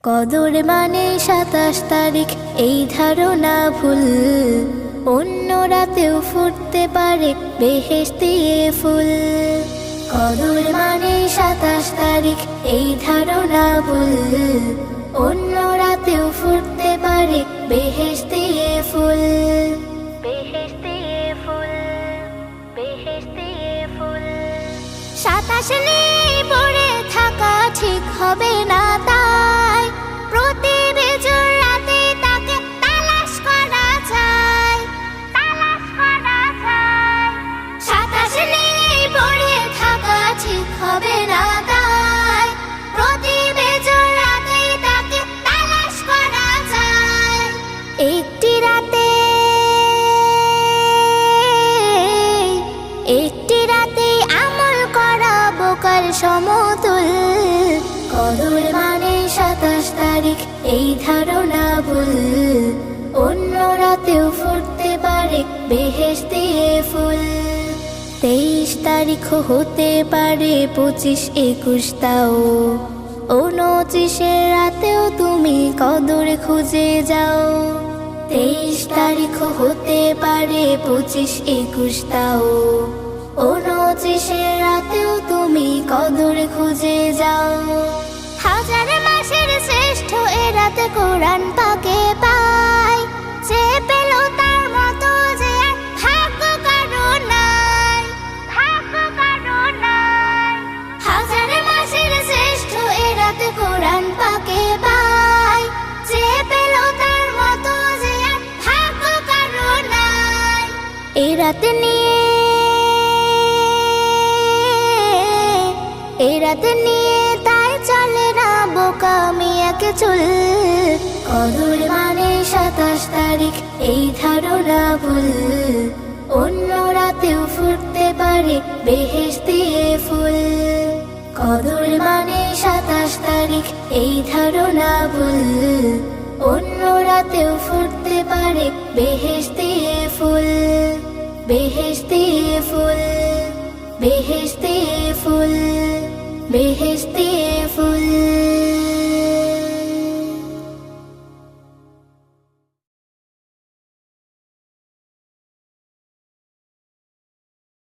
কদর মানে ২৭ তারিখ এই ধারণা ভুল, অন্য রাতেও ফুটতে পারে বেহেশতে ফুল। কদর মানে ২৭ তারিখ এই ধারণা ভুল, অন্য রাতেও ফুটতে পারে বেহেশতে ফুল। বেহেশতে ফুল, বেহেশতে ফুল। ২৭ নেই পড়ে থাকা ঠিক হবে না, তাই প্রতি বেজোর রাতে তাকে তালাশ করা চাই, তালাশ করা চাই। ২৭ নেই পড়ে থাকা ঠিক হবে না, তাই প্রতি বেজোর রাতে তাকে তালাশ করা চাই। একটি রাতে, একটি রাতে আমল করা বোকার সমতুল। কদর মানে ২৭ তারিখ এই ধারণা ভুল, অন্য রাতেও ফুটতে পারে বেহেশতে ফুল। ২৩ তারিখ হতে পারে ২৫, ২১, তাও ২৯ রাতেও তুমি কদর খুঁজে যাও। ২৩ তারিখ হতে পারে ২৫, ২১, তাও ২৯ রাতেও তুমি কদর খুঁজে যাও। হাজার মাসের শ্রেষ্ঠ এ রাতে কোরআন পাকে পাই, যে পেল তার মতো যে আর ভাগ্য কারো নাই, ভাগ্য কারো নাই। হাজার মাসের শ্রেষ্ঠ এ রাতে কোরআন পাকে পাই, যে পেল তার মতো যে আর ভাগ্য কারো নাই। এ রাতে নিয়ে, এ রাতে নিয়ে তাই চলে না বোকামি একে চুল। কদর মানে ২৭ তারিখ এই ধারণা ভুল, অন্য রাতেও ফুটতে পারে বেহেশতে ফুল। কদর মানে ২৭ তারিখ এই ধারণা ভুল, অন্য রাতেও ফুটতে পারে বেহেশতে ফুল। বেহেশতে ফুল, বেহেশতে ফুল, বেহেশতে